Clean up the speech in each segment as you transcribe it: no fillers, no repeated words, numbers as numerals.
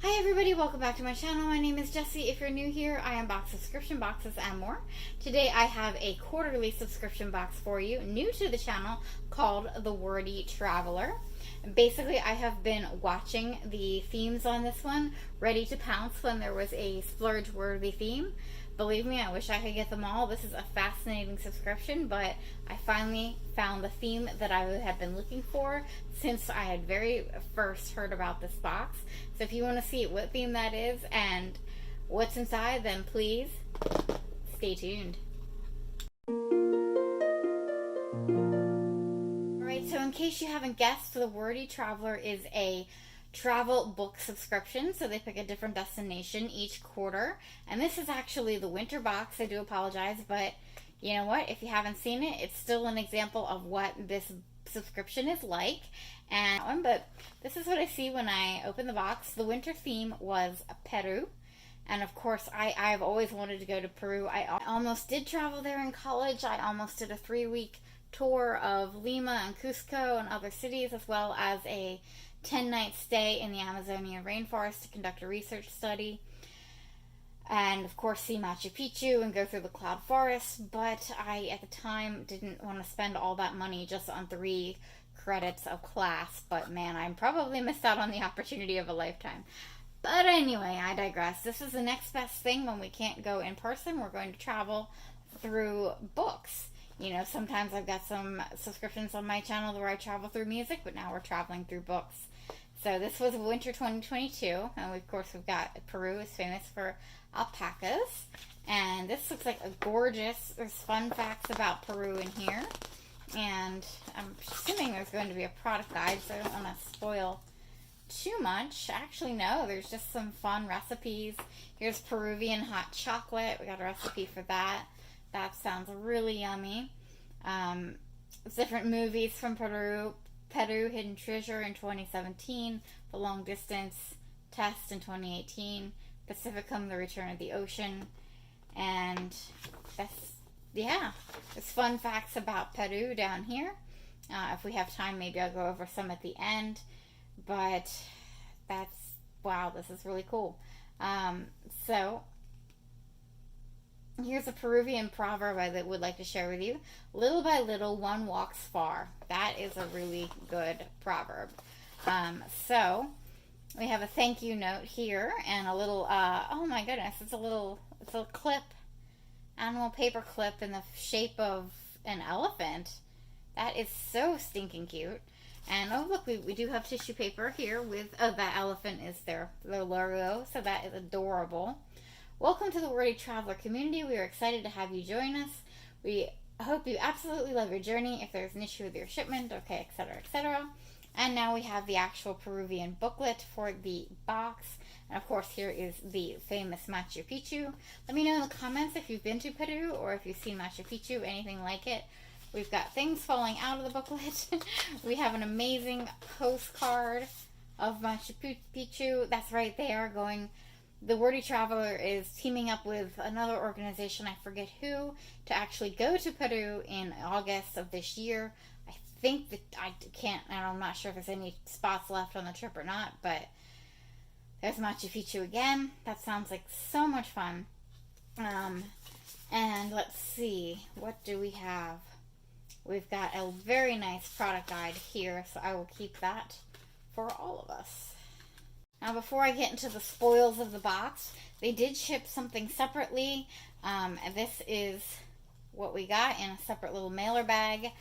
Hi everybody, welcome back to my channel. My name is Jessie. If you're new here, I unbox subscription boxes and more. Today I have a quarterly subscription box for you, new to the channel, called the Wordy Traveler. Basically, I have been watching the themes on this one, ready to pounce when there was a splurge-worthy theme. Believe me, I wish I could get them all. This is a fascinating subscription, but I finally found the theme that I had been looking for since I had very first heard about this box. So if you want to see what theme that is and what's inside, then please stay tuned. Alright, so in case you haven't guessed, the Wordy Traveler is a travel book subscription, so they pick a different destination each quarter, and this is actually the winter box. I do apologize, but you know what, if you haven't seen it, it's still an example of what this subscription is like. But this is what I see when I open the box. The winter theme was Peru, and of course I've always wanted to go to Peru. I almost did travel there in college. I almost did a 3-week tour of Lima and Cusco and other cities, as well as a 10-night stay in the Amazonian rainforest to conduct a research study, and of course see Machu Picchu and go through the cloud forest. But I at the time didn't want to spend all that money just on 3 credits of class, but man, I probably missed out on the opportunity of a lifetime. But anyway, I digress. This is the next best thing. When we can't go in person, we're going to travel through books. You know, sometimes I've got some subscriptions on my channel where I travel through music, but now we're traveling through books. So this was winter 2022, and of course we've got Peru is famous for alpacas, and this looks like a gorgeous, there's fun facts about Peru in here, and I'm assuming there's going to be a product guide, so I don't want to spoil too much. Actually, no, there's just some fun recipes. Here's Peruvian hot chocolate. We got a recipe for that. That sounds really yummy. Different movies from Peru. Hidden Treasure in 2017. The Long Distance Test in 2018. Pacificum, The Return of the Ocean. And there's fun facts about Peru down here. If we have time, maybe I'll go over some at the end. But wow, this is really cool. So here's a Peruvian proverb I would like to share with you. Little by little, one walks far. That is a really good proverb. So we have a thank you note here and a little, oh my goodness, it's a clip, animal paper clip in the shape of an elephant. That is so stinking cute. And oh look, we do have tissue paper here with, that elephant is their logo, so that is adorable. Welcome to the Wordy Traveler community. We are excited to have you join us. We hope you absolutely love your journey. If there's an issue with your shipment, okay, etc., etc. And now we have the actual Peruvian booklet for the box. And of course, here is the famous Machu Picchu. Let me know in the comments if you've been to Peru or if you've seen Machu Picchu, anything like it. We've got things falling out of the booklet. We have an amazing postcard of Machu Picchu. That's right, they are going... The Wordy Traveler is teaming up with another organization, I forget who, to actually go to Peru in August of this year. I think that I'm not sure if there's any spots left on the trip or not, but there's Machu Picchu again. That sounds like so much fun. And let's see, what do we have? We've got a very nice product guide here, so I will keep that for all of us. Now, before I get into the spoils of the box, they did ship something separately. This is what we got in a separate little mailer bag.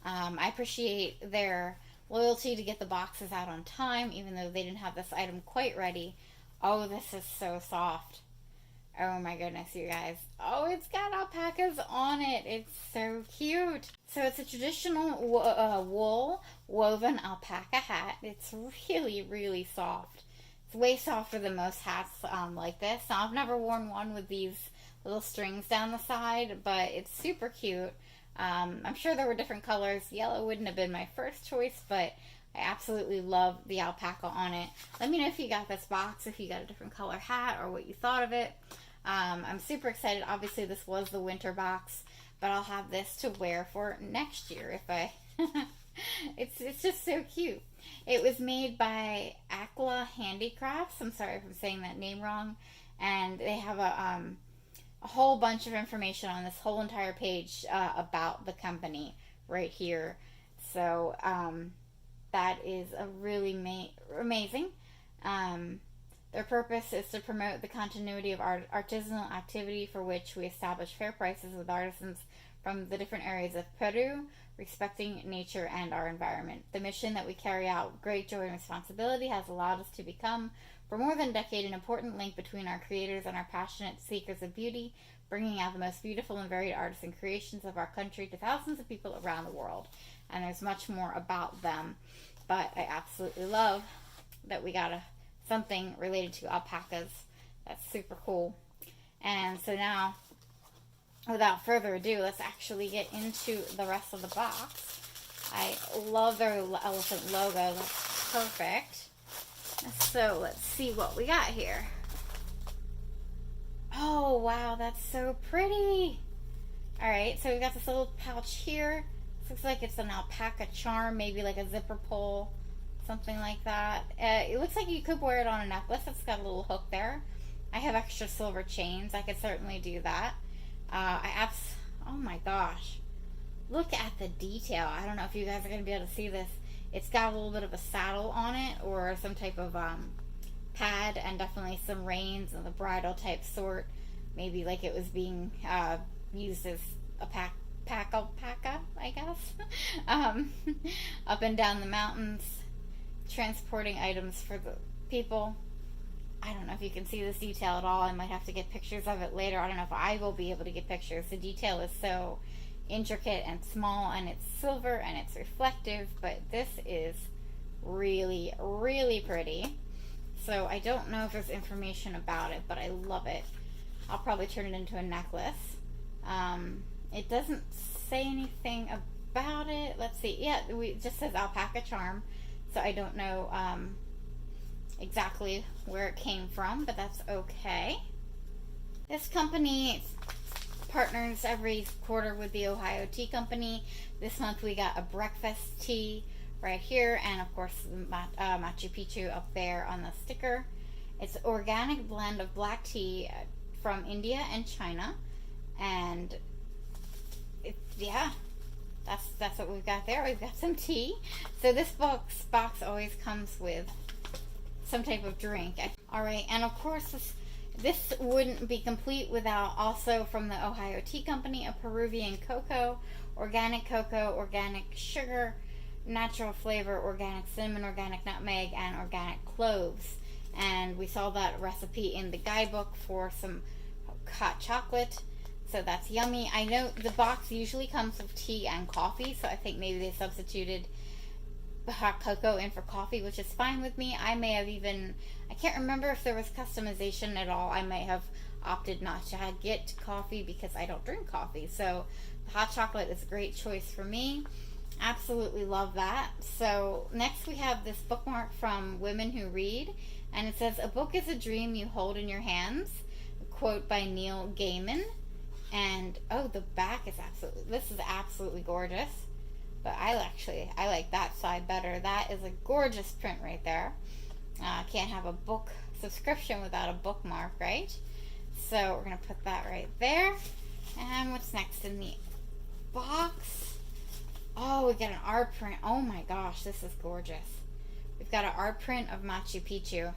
I appreciate their loyalty to get the boxes out on time, even though they didn't have this item quite ready. Oh, this is so soft. Oh my goodness, you guys. Oh, it's got alpacas on it. It's so cute. So it's a traditional wool woven alpaca hat. It's really, really soft. Way softer than most hats like this. Now, I've never worn one with these little strings down the side, but it's super cute. I'm sure there were different colors. Yellow wouldn't have been my first choice, but I absolutely love the alpaca on it. Let me know if you got this box, if you got a different color hat, or what you thought of it. I'm super excited. Obviously, this was the winter box, but I'll have this to wear for next year if I It's just so cute. It was made by Akla Handicrafts. I'm sorry if I'm saying that name wrong. And they have a whole bunch of information on this whole entire page about the company right here. So that is a really amazing. Their purpose is to promote the continuity of artisanal activity for which we establish fair prices with artisans from the different areas of Peru, respecting nature and our environment. The mission that we carry out with great joy and responsibility has allowed us to become, for more than a decade, an important link between our creators and our passionate seekers of beauty, bringing out the most beautiful and varied artisan creations of our country to thousands of people around the world. And there's much more about them, but I absolutely love that we got something related to alpacas. That's super cool. And so now, without further ado, let's actually get into the rest of the box. I love their elephant logo. That's perfect. So let's see what we got here. Oh, wow, that's so pretty. All right, so we've got this little pouch here. This looks like it's an alpaca charm, maybe like a zipper pull, something like that. It looks like you could wear it on a necklace. It's got a little hook there. I have extra silver chains. I could certainly do that. Oh my gosh. Look at the detail. I don't know if you guys are going to be able to see this. It's got a little bit of a saddle on it, or some type of pad, and definitely some reins of the bridle type sort. Maybe like it was being used as a pack alpaca, I guess. Up and down the mountains, transporting items for the people. I don't know if you can see this detail at all. I might have to get pictures of it later. I don't know if I will be able to get pictures. The detail is so intricate and small, and it's silver and it's reflective, but this is really, really pretty. So I don't know if there's information about it, but I love it. I'll probably turn it into a necklace. It doesn't say anything about it. Let's see. Yeah, it just says alpaca charm, so I don't know exactly where it came from, but that's okay. This company partners every quarter with the Ohio Tea Company. This month we got a breakfast tea right here, and of course machupicchu up there on the sticker. It's an organic blend of black tea from India and China, and yeah, that's what we've got there. We've got some tea. So this box always comes with some type of drink. Alright, and of course this wouldn't be complete without also from the Ohio Tea Company, a Peruvian cocoa, organic sugar, natural flavor, organic cinnamon, organic nutmeg, and organic cloves. And we saw that recipe in the guidebook for some hot chocolate, so that's yummy. I know the box usually comes with tea and coffee, so I think maybe they substituted hot cocoa in for coffee, which is fine with me. I may have even, I can't remember if there was customization at all. I may have opted not to get coffee because I don't drink coffee. So the hot chocolate is a great choice for me. Absolutely love that. So next we have this bookmark from Women Who Read, and it says, "A book is a dream you hold in your hands." A quote by Neil Gaiman. And oh, the back is absolutely gorgeous. But I like that side better. That is a gorgeous print right there. Can't have a book subscription without a bookmark, right? So we're going to put that right there. And what's next in the box? Oh, we got an art print. Oh my gosh, this is gorgeous. We've got an art print of Machu Picchu.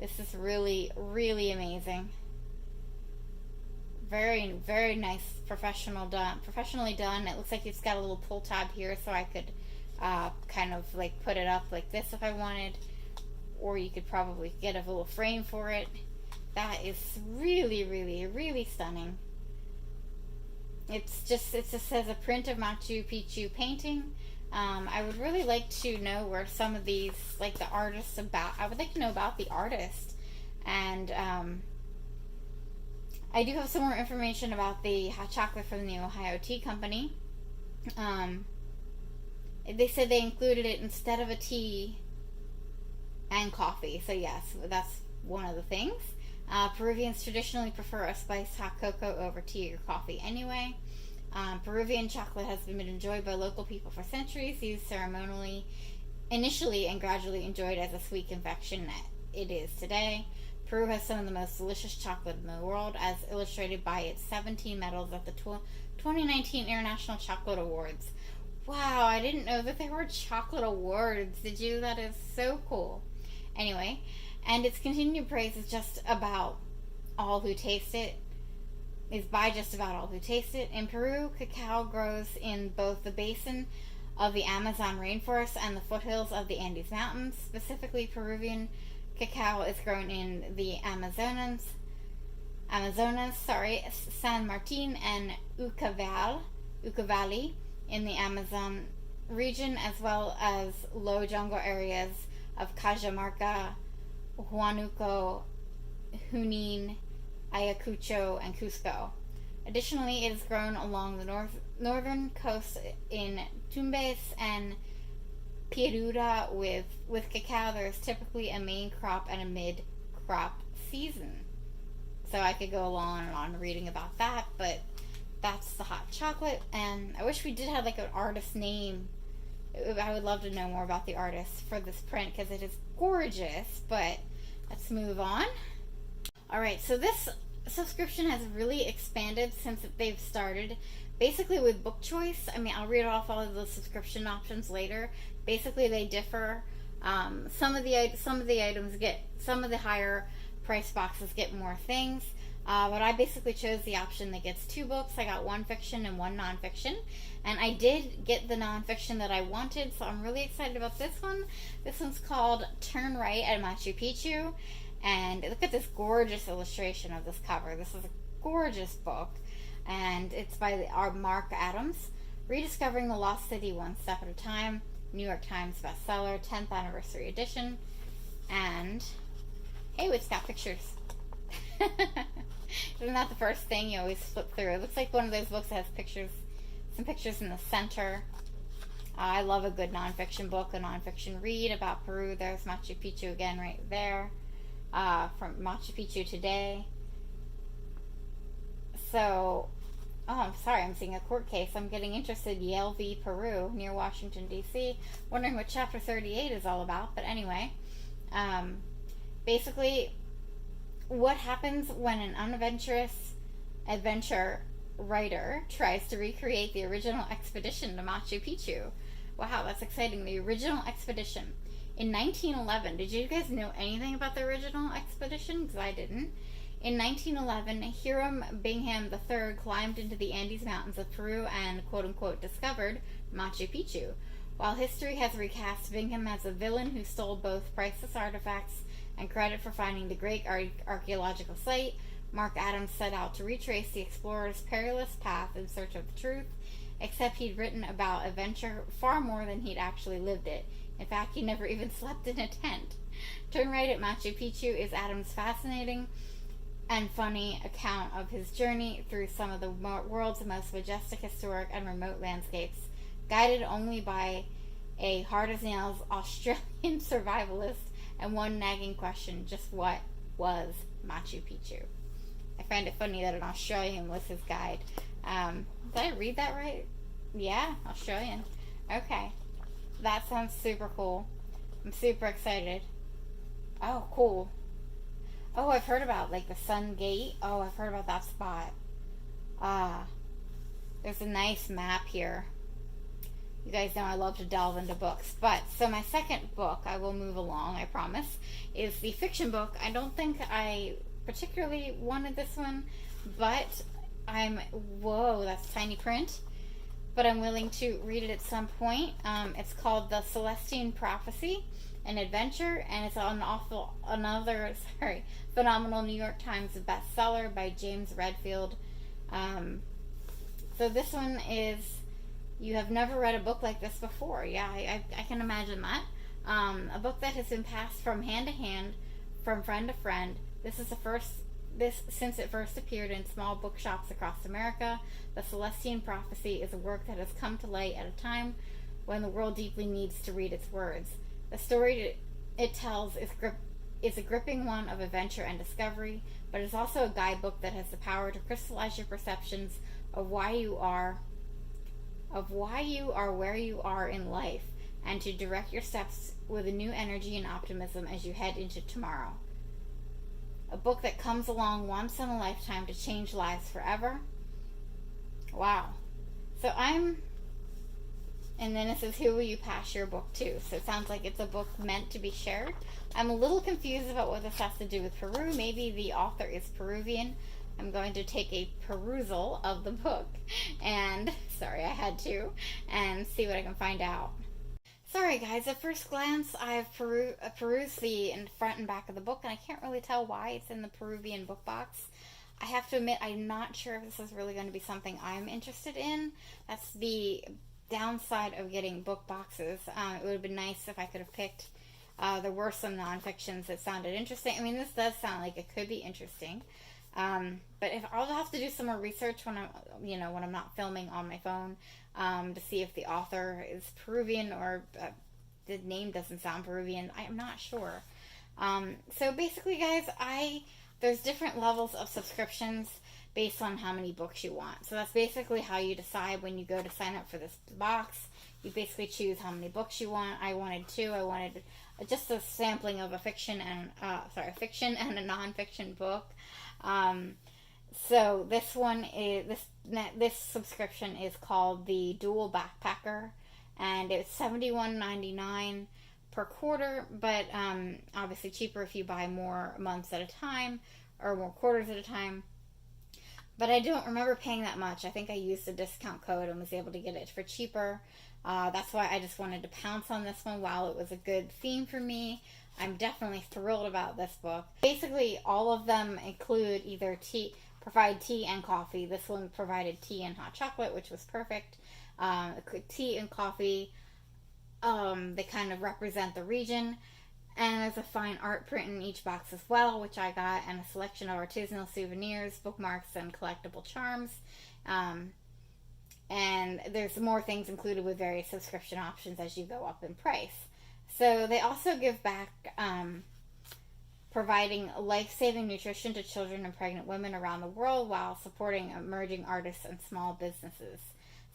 This is really, really amazing. Very, very nice, professionally done. It looks like it's got a little pull tab here, so I could kind of like put it up like this if I wanted, or you could probably get a little frame for it. That is really, really, really stunning. It just says a print of Machu Picchu painting. I would really like to know where some of these, like the artists about. I would like to know about the artist, and I do have some more information about the hot chocolate from the Ohio Tea Company. They said they included it instead of a tea and coffee. So yes, that's one of the things. Peruvians traditionally prefer a spiced hot cocoa over tea or coffee anyway. Peruvian chocolate has been enjoyed by local people for centuries, used ceremonially, initially and gradually enjoyed as a sweet confection that it is today. Peru has some of the most delicious chocolate in the world, as illustrated by its 17 medals at the 2019 International Chocolate Awards. Wow, I didn't know that there were chocolate awards. Did you? That is so cool. Anyway, and its continued praise is just about all who taste it. Is by just about all who taste it. In Peru, cacao grows in both the basin of the Amazon rainforest and the foothills of the Andes Mountains. Specifically, Peruvian cacao is grown in the Amazonas, San Martin and Ucayali in the Amazon region, as well as low jungle areas of Cajamarca, Huánuco, Junín, Ayacucho, and Cusco. Additionally, it is grown along the northern coast in Tumbes and Piedura. With cacao, there is typically a main crop and a mid-crop season. So I could go on and on reading about that, but that's the hot chocolate. And I wish we did have like an artist name. I would love to know more about the artist for this print because it is gorgeous. But let's move on. Alright, so this subscription has really expanded since they've started. Basically with book choice, I mean, I'll read off all of the subscription options later. Basically they differ. Some of the items get, some of the higher price boxes get more things. But I basically chose the option that gets 2 books. I got 1 fiction and 1 nonfiction. And I did get the nonfiction that I wanted, so I'm really excited about this one. This one's called Turn Right at Machu Picchu. And look at this gorgeous illustration of this cover. This is a gorgeous book. And it's by Mark Adams. Rediscovering the Lost City One Step at a Time. New York Times bestseller, 10th anniversary edition. And, hey, it's got pictures. Isn't that the first thing you always flip through? It looks like one of those books that has pictures, some pictures in the center. I love a good nonfiction book, a nonfiction read about Peru. There's Machu Picchu again right there. From Machu Picchu Today. So, oh, I'm sorry, I'm seeing a court case. I'm getting interested. Yale v. Peru, near Washington, D.C. Wondering what Chapter 38 is all about. But anyway, basically, what happens when an unadventurous adventure writer tries to recreate the original expedition to Machu Picchu? Wow, that's exciting. The original expedition. In 1911, did you guys know anything about the original expedition? Because I didn't. In 1911, Hiram Bingham III climbed into the Andes Mountains of Peru and, quote-unquote, discovered Machu Picchu. While history has recast Bingham as a villain who stole both priceless artifacts and credit for finding the great archaeological site, Mark Adams set out to retrace the explorer's perilous path in search of the truth, except he'd written about adventure far more than he'd actually lived it. In fact, he never even slept in a tent. Turn Right at Machu Picchu is Adams' fascinating and funny account of his journey through some of the world's most majestic, historic, and remote landscapes, guided only by a hard-as-nails Australian survivalist and one nagging question: just what was Machu Picchu? I find it funny that an Australian was his guide. Did I read that right? Yeah, Australian. Okay. That sounds super cool. I'm super excited. Oh, cool. Oh, I've heard about, like, the Sun Gate. Oh, I've heard about that spot. There's a nice map here. You guys know I love to delve into books. But, so my second book, I will move along, I promise, is the fiction book. I don't think I particularly wanted this one, but whoa, that's tiny print. But I'm willing to read it at some point. It's called The Celestine Prophecy, an adventure, and it's another phenomenal New York Times bestseller by James Redfield. So this one is, you have never read a book like this before. Yeah, I can imagine that. A book that has been passed from hand to hand, from friend to friend. This is since it first appeared in small bookshops across America. The Celestine Prophecy is a work that has come to light at a time when the world deeply needs to read its words. The story it tells is a gripping one of adventure and discovery, but it's also a guidebook that has the power to crystallize your perceptions of why you are where you are in life, and to direct your steps with a new energy and optimism as you head into tomorrow. A book that comes along once in a lifetime to change lives forever. Wow. So and then it says, who will you pass your book to? So it sounds like it's a book meant to be shared. I'm a little confused about what this has to do with Peru. Maybe the author is Peruvian. I'm going to take a perusal of the book, and sorry I had to, and see what I can find out. Sorry guys, at first glance I've perused the front and back of the book, and I can't really tell why it's in the Peruvian book box. I have to admit, I'm not sure if this is really going to be something I'm interested in. That's the downside of getting book boxes. It would have been nice if I could have picked, there were some nonfictions that sounded interesting. I mean, this does sound like it could be interesting. But if I'll have to do some more research when I'm not filming on my phone, to see if the author is Peruvian or the name doesn't sound Peruvian. I'm not sure. So basically, guys, there's different levels of subscriptions based on how many books you want. So that's basically how you decide when you go to sign up for this box. You basically choose how many books you want. I wanted 2. I wanted just a sampling of a fiction and a nonfiction book. So this one is this subscription is called the Dual Backpacker, and it's $71.99 per quarter, but obviously cheaper if you buy more months at a time or more quarters at a time. But I don't remember paying that much. I think I used a discount code and was able to get it for cheaper. That's why I just wanted to pounce on this one while it was a good theme for me. I'm definitely thrilled about this book. Basically, all of them include either provide tea and coffee. This one provided tea and hot chocolate, which was perfect. Tea and coffee, they kind of represent the region. And there's a fine art print in each box as well, which I got, and a selection of artisanal souvenirs, bookmarks, and collectible charms. And there's more things included with various subscription options as you go up in price. So they also give back, providing life-saving nutrition to children and pregnant women around the world while supporting emerging artists and small businesses.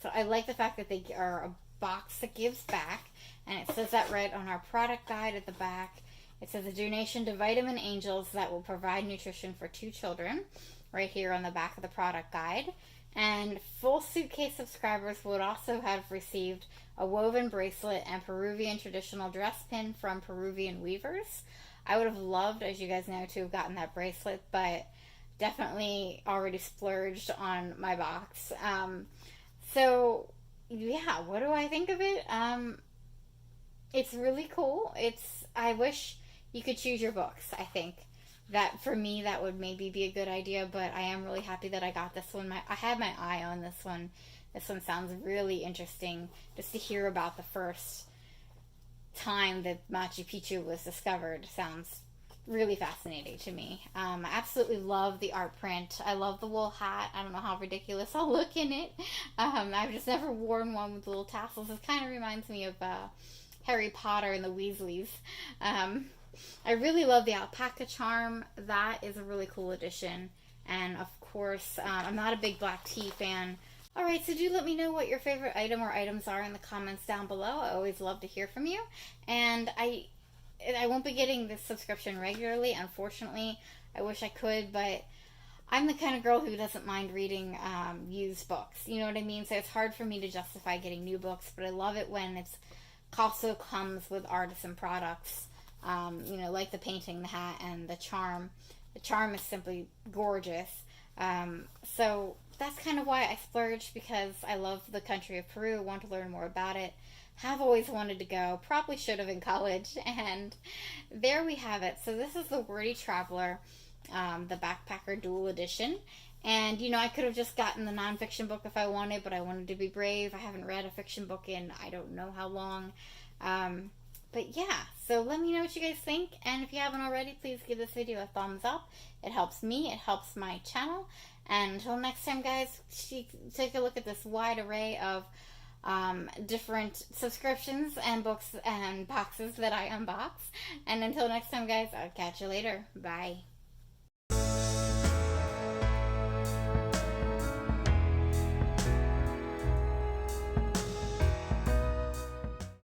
So I like the fact that they are a box that gives back, and it says that right on our product guide at the back. It says a donation to Vitamin Angels that will provide nutrition for 2 children, right here on the back of the product guide. And full suitcase subscribers would also have received a woven bracelet and Peruvian traditional dress pin from Peruvian weavers. I would have loved, as you guys know, to have gotten that bracelet, but definitely already splurged on my box. So yeah, what do I think of it? It's really cool. I wish you could choose your books. I think that for me that would maybe be a good idea, but I am really happy that I got this one. I had my eye on this one. This one sounds really interesting, just to hear about the first time that Machupicchu was discovered. Sounds really fascinating to me. I absolutely love the art print. I love the wool hat. I don't know how ridiculous I'll look in it. I've just never worn one with little tassels. It kind of reminds me of Harry Potter and the Weasleys. I really love the alpaca charm. That is a really cool addition. And of course, I'm not a big black tea fan. Alright, so do let me know what your favorite item or items are in the comments down below. I always love to hear from you. And I won't be getting this subscription regularly, unfortunately. I wish I could, but I'm the kind of girl who doesn't mind reading used books. You know what I mean? So it's hard for me to justify getting new books, but I love it when it's also comes with artisan products. Like the painting, the hat, and the charm. The charm is simply gorgeous. So that's kind of why I splurged, because I love the country of Peru, want to learn more about it. Have always wanted to go, probably should have in college, and there we have it. So this is the Wordy Traveler, the Backpacker Dual Edition. And, I could have just gotten the nonfiction book if I wanted, but I wanted to be brave. I haven't read a fiction book in I don't know how long. But yeah, so let me know what you guys think, and if you haven't already, please give this video a thumbs up. It helps me, it helps my channel, and until next time, guys, take a look at this wide array of different subscriptions and books and boxes that I unbox, and until next time, guys, I'll catch you later. Bye.